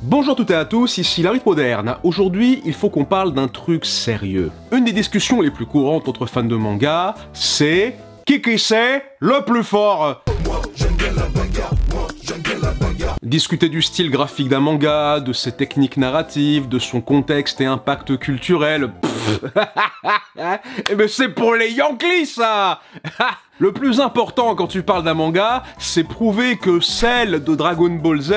Bonjour à toutes et à tous, ici la Rite Moderne. Aujourd'hui, il faut qu'on parle d'un truc sérieux. Une des discussions les plus courantes entre fans de manga, c'est qui c'est le plus fort? Discuter du style graphique d'un manga, de ses techniques narratives, de son contexte et impact culturel. Mais c'est pour les Yankees, ça. Le plus important quand tu parles d'un manga, c'est prouver que Cell de Dragon Ball Z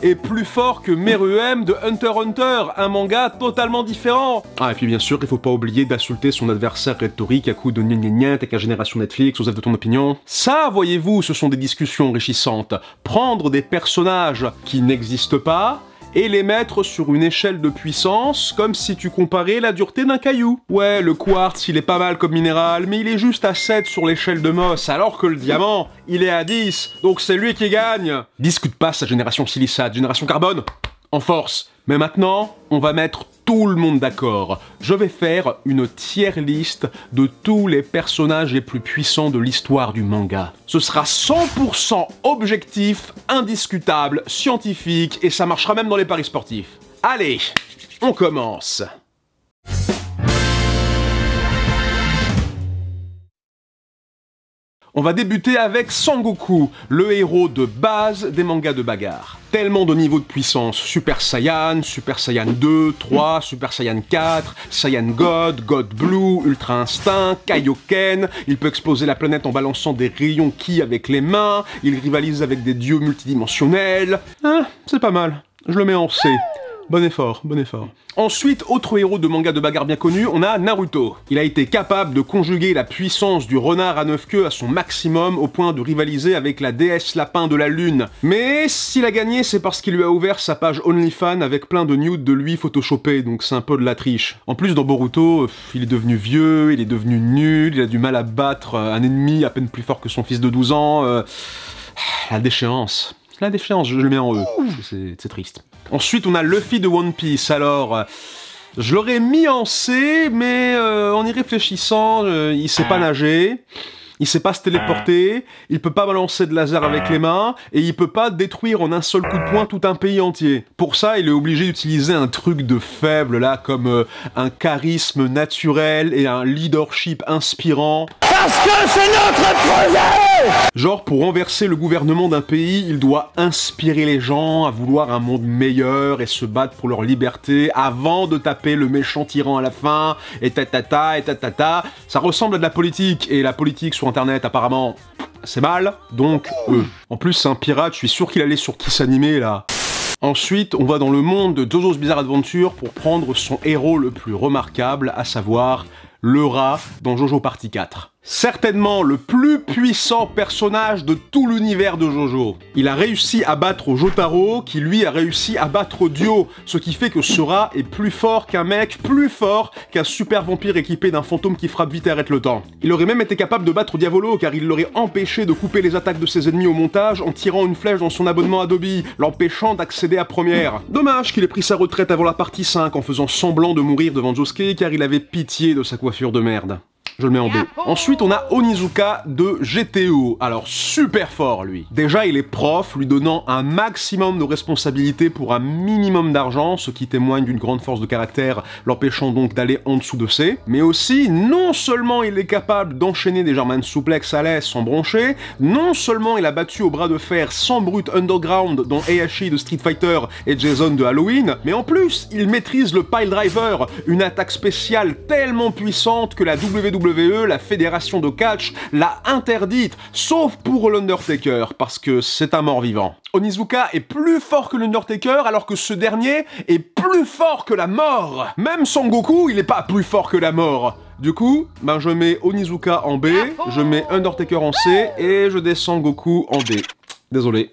est plus fort que Meruem de Hunter x Hunter, un manga totalement différent. Ah, et puis bien sûr, il faut pas oublier d'insulter son adversaire rhétorique à coups de gna gna gna, t'es qu'à génération Netflix, osef de ton opinion. Ça, voyez-vous, ce sont des discussions enrichissantes. Prendre des personnages qui n'existent pas, et les mettre sur une échelle de puissance, comme si tu comparais la dureté d'un caillou. Ouais, le quartz, il est pas mal comme minéral, mais il est juste à 7 sur l'échelle de Mohs, alors que le diamant, il est à 10, donc c'est lui qui gagne. Discute pas sa génération silicate, génération carbone, en force. Mais maintenant, on va mettre tout le monde d'accord. Je vais faire une tier list de tous les personnages les plus puissants de l'histoire du manga. Ce sera 100% objectif, indiscutable, scientifique, et ça marchera même dans les paris sportifs. Allez, on commence. On va débuter avec Sangoku, le héros de base des mangas de bagarre. Tellement de niveaux de puissance, Super Saiyan 2, 3, Super Saiyan 4, Saiyan God, God Blue, Ultra Instinct, Kaioken, il peut exploser la planète en balançant des rayons ki avec les mains, il rivalise avec des dieux multidimensionnels. Ah, c'est pas mal, je le mets en C. Bon effort, bon effort. Ensuite, autre héros de manga de bagarre bien connu, on a Naruto. Il a été capable de conjuguer la puissance du renard à 9 queues à son maximum au point de rivaliser avec la déesse lapin de la lune. Mais s'il a gagné, c'est parce qu'il lui a ouvert sa page OnlyFans avec plein de nudes de lui photoshopés, donc c'est un peu de la triche. En plus, dans Boruto, il est devenu vieux, il est devenu nul, il a du mal à battre un ennemi à peine plus fort que son fils de 12 ans. La déchéance. La déchéance, je le mets en E. C'est triste. Ensuite, on a Luffy de One Piece. Alors, je l'aurais mis en C, mais en y réfléchissant, il sait pas nager, il sait pas se téléporter, il peut pas balancer de laser avec les mains, et il peut pas détruire en un seul coup de poing tout un pays entier. Pour ça, il est obligé d'utiliser un truc de faible, là, comme un charisme naturel et un leadership inspirant. Parce que c'est notre projet! Genre, pour renverser le gouvernement d'un pays, il doit inspirer les gens à vouloir un monde meilleur et se battre pour leur liberté avant de taper le méchant tyran à la fin, et tatata, et tatata. Ça ressemble à de la politique, et la politique sur internet, apparemment, c'est mal, donc En plus, c'est un pirate, je suis sûr qu'il allait sur Kiss Animé, là. Ensuite, on va dans le monde de JoJo's Bizarre Adventure pour prendre son héros le plus remarquable, à savoir le rat dans Jojo Party 4. Certainement le plus puissant personnage de tout l'univers de Jojo. Il a réussi à battre Jotaro, qui lui a réussi à battre Dio, ce qui fait que ce rat est plus fort qu'un mec, plus fort qu'un super vampire équipé d'un fantôme qui frappe vite et arrête le temps. Il aurait même été capable de battre Diavolo, car il l'aurait empêché de couper les attaques de ses ennemis au montage en tirant une flèche dans son abonnement Adobe, l'empêchant d'accéder à Première. Dommage qu'il ait pris sa retraite avant la partie 5 en faisant semblant de mourir devant Josuke, car il avait pitié de sa coiffure de merde. Je le mets en B. Ensuite, on a Onizuka de GTO. Alors, super fort, lui. Déjà, il est prof, lui donnant un maximum de responsabilités pour un minimum d'argent, ce qui témoigne d'une grande force de caractère, l'empêchant donc d'aller en dessous de C. Mais aussi, non seulement il est capable d'enchaîner des German suplex à l'aise sans broncher, non seulement il a battu au bras de fer 100 brutes underground dans Heihachi de Street Fighter et Jason de Halloween, mais en plus, il maîtrise le pile driver, une attaque spéciale tellement puissante que la WWE, la fédération de catch, l'a interdite, sauf pour l'Undertaker, parce que c'est un mort-vivant. Onizuka est plus fort que l'Undertaker, alors que ce dernier est plus fort que la mort. Même Sangoku, il est pas plus fort que la mort. Du coup, je mets Onizuka en B, je mets Undertaker en C, et je descends Goku en D. Désolé.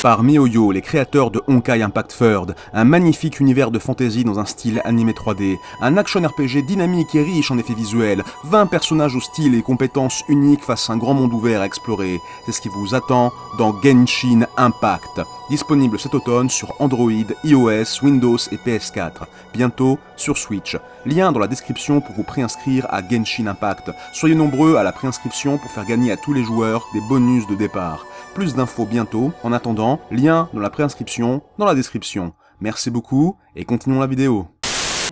Par MiHoYo, les créateurs de Honkai Impact Third, un magnifique univers de fantasy dans un style animé 3D, un action RPG dynamique et riche en effets visuels, 20 personnages au style et compétences uniques face à un grand monde ouvert à explorer. C'est ce qui vous attend dans Genshin Impact. Disponible cet automne sur Android, iOS, Windows et PS4. Bientôt sur Switch. Lien dans la description pour vous préinscrire à Genshin Impact. Soyez nombreux à la préinscription pour faire gagner à tous les joueurs des bonus de départ. plus d'infos bientôt. En attendant, lien dans la préinscription, dans la description. Merci beaucoup et continuons la vidéo.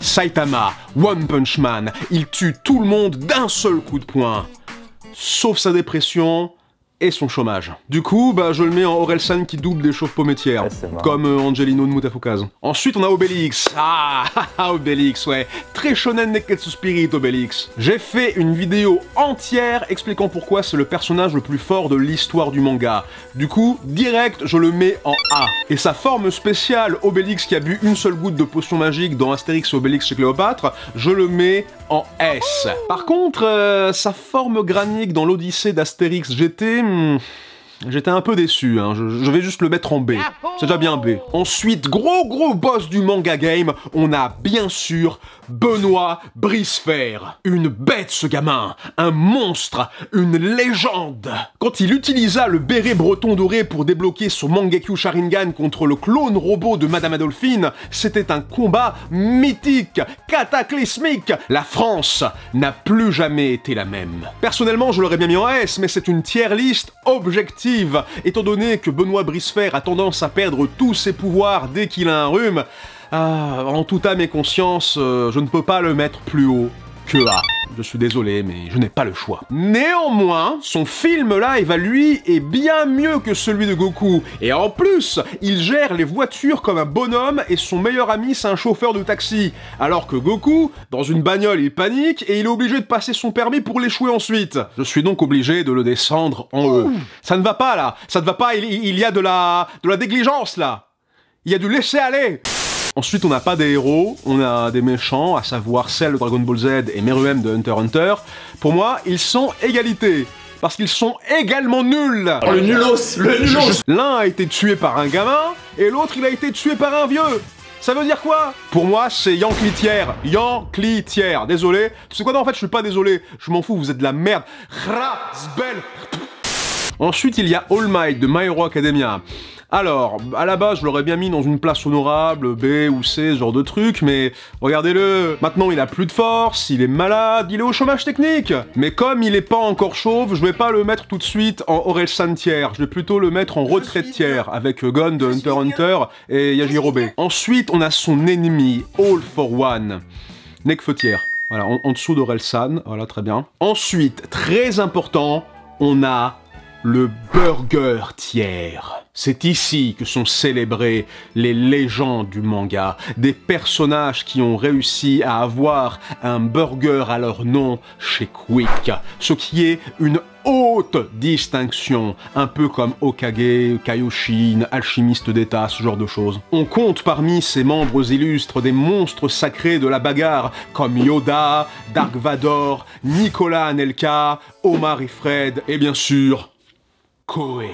Saitama, One Punch Man, il tue tout le monde d'un seul coup de poing. Sauf sa dépression et son chômage. Du coup, bah je le mets en Orelsan qui double des chauves pometières, comme Angelino de Mutafukaz. Ensuite, on a Obélix. Ah, Obélix, ouais. Très shonen Neketsu Spirit, Obélix. J'ai fait une vidéo entière expliquant pourquoi c'est le personnage le plus fort de l'histoire du manga. Du coup, direct, je le mets en A. Et sa forme spéciale, Obélix qui a bu une seule goutte de potion magique dans Astérix et Obélix chez Cléopâtre, je le mets en S. Par contre, sa forme granique dans l'Odyssée d'Astérix GT, j'étais un peu déçu, hein. Je vais juste le mettre en B. C'est déjà bien B. Ensuite, gros boss du manga game, on a bien sûr Benoît Brisefer. Une bête ce gamin, un monstre, une légende. Quand il utilisa le béret breton doré pour débloquer son Mangekyo Sharingan contre le clone robot de Madame Adolphine, c'était un combat mythique, cataclysmique. La France n'a plus jamais été la même. Personnellement, je l'aurais bien mis en S, mais c'est une tier list objective. Étant donné que Benoît Brisefer a tendance à perdre tous ses pouvoirs dès qu'il a un rhume, en toute âme et conscience, je ne peux pas le mettre plus haut que A. Je suis désolé, mais je n'ai pas le choix. Néanmoins, son film live à lui est bien mieux que celui de Goku. Et en plus, il gère les voitures comme un bonhomme et son meilleur ami c'est un chauffeur de taxi. Alors que Goku, dans une bagnole, il panique et il est obligé de passer son permis pour l'échouer ensuite. Je suis donc obligé de le descendre en E. Ça ne va pas là, ça ne va pas, il y a de la négligence là. Il y a du laisser-aller. Ensuite, on n'a pas des héros, on a des méchants, à savoir Cell de Dragon Ball Z et Meruem de Hunter x Hunter. Pour moi, ils sont égalité, parce qu'ils sont également nuls. Oh, le nulos, le nulos. L'un a été tué par un gamin, et l'autre il a été tué par un vieux. Ça veut dire quoi? Pour moi, c'est Yanclitière. Yanclitière. Désolé. Tu sais quoi? Non, en fait, je suis pas désolé. Je m'en fous, vous êtes de la merde. Razbel. Ensuite, il y a All Might de My Hero Academia. Alors, à la base, je l'aurais bien mis dans une place honorable, B ou C, ce genre de truc, mais regardez-le, maintenant il a plus de force, il est malade, il est au chômage technique. Mais comme il est pas encore chauve, je vais pas le mettre tout de suite en Orelsan tiers, je vais plutôt le mettre en retraite tiers, avec Gon de Hunter x Hunter et Yajirobe. Ensuite, on a son ennemi, All for One, Nekfeu tiers. Voilà, en dessous d'Orelsan, voilà, très bien. Ensuite, très important, on a le burger tiers. C'est ici que sont célébrées les légendes du manga, des personnages qui ont réussi à avoir un burger à leur nom chez Quick, ce qui est une haute distinction, un peu comme Hokage, Kaioshin, alchimiste d'état, ce genre de choses. On compte parmi ces membres illustres des monstres sacrés de la bagarre, comme Yoda, Dark Vador, Nicolas Anelka, Omar et Fred, et bien sûr, Koei.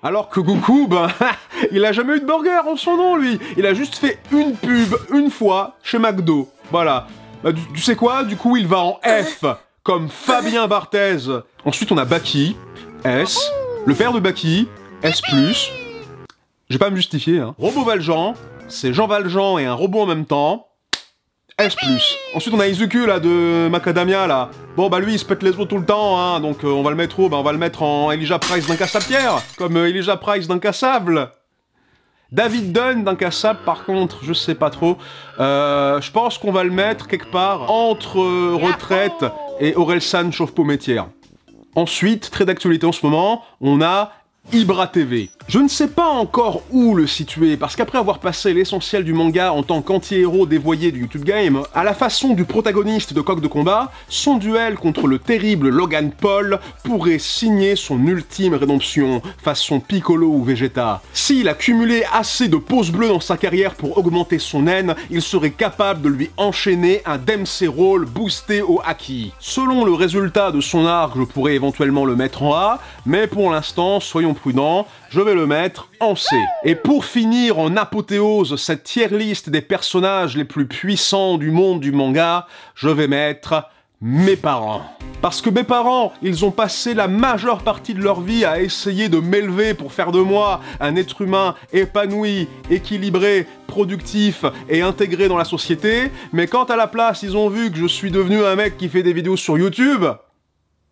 Alors que Goku, ben, il a jamais eu de burger en son nom, lui. Il a juste fait une pub, une fois, chez McDo. Voilà. Bah, tu sais quoi? Du coup, il va en F, comme Fabien Barthez. Ensuite, on a Baki, S. Le père de Baki, S+. Je vais pas me justifier, hein. Robot Valjean, c'est Jean Valjean et un robot en même temps. S+. Ensuite, on a Izuku, là, de Macadamia, là. Bon, bah lui, il se pète les os tout le temps, hein, donc on va le mettre où? Bah on va le mettre en Elijah Price d'Incassable Pierre, comme Elijah Price d'Incassable. David Dunn d'Incassable, par contre, je sais pas trop. Je pense qu'on va le mettre quelque part entre Retraite et Orelsan Chauve-Pometière. Ensuite, très d'actualité en ce moment, on a Ibra TV. Je ne sais pas encore où le situer, parce qu'après avoir passé l'essentiel du manga en tant qu'anti-héros dévoyé du YouTube Game, à la façon du protagoniste de Coq de Combat, son duel contre le terrible Logan Paul pourrait signer son ultime rédemption, façon Piccolo ou Vegeta. S'il a cumulé assez de pouces bleus dans sa carrière pour augmenter son haine, il serait capable de lui enchaîner un Dempsey Roll boosté au Haki. Selon le résultat de son arc, je pourrais éventuellement le mettre en A, mais pour l'instant, soyons prudents, je vais le mettre en C. Et pour finir en apothéose cette tier list des personnages les plus puissants du monde du manga, je vais mettre mes parents. Parce que mes parents, ils ont passé la majeure partie de leur vie à essayer de m'élever pour faire de moi un être humain épanoui, équilibré, productif et intégré dans la société, mais quand à la place ils ont vu que je suis devenu un mec qui fait des vidéos sur YouTube,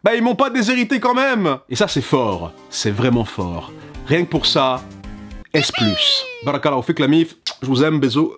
bah ils m'ont pas déshérité quand même. Et ça c'est fort, c'est vraiment fort. Rien que pour ça, S+. Barakallahu fik la mif, je vous aime, bisous.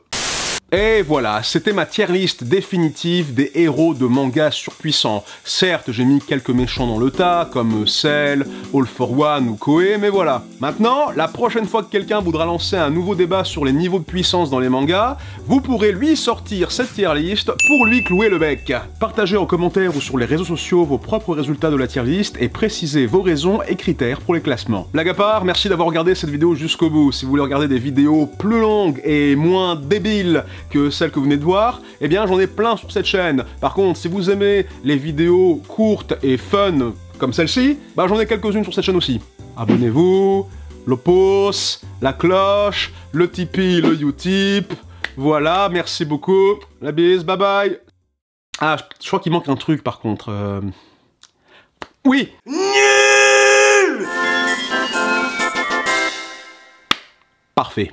Et voilà, c'était ma tier list définitive des héros de manga surpuissants. Certes, j'ai mis quelques méchants dans le tas, comme Cell, All for One ou Koei, mais voilà. Maintenant, la prochaine fois que quelqu'un voudra lancer un nouveau débat sur les niveaux de puissance dans les mangas, vous pourrez lui sortir cette tier list pour lui clouer le bec. Partagez en commentaire ou sur les réseaux sociaux vos propres résultats de la tier list et précisez vos raisons et critères pour les classements. Blague à part, merci d'avoir regardé cette vidéo jusqu'au bout. Si vous voulez regarder des vidéos plus longues et moins débiles que celle que vous venez de voir, eh bien j'en ai plein sur cette chaîne. Par contre, si vous aimez les vidéos courtes et fun comme celle-ci, bah j'en ai quelques-unes sur cette chaîne aussi. Abonnez-vous, le pouce, la cloche, le Tipeee, le Utip. Voilà, merci beaucoup. La bise, bye bye. Ah, je crois qu'il manque un truc par contre. Oui. Nul. Parfait.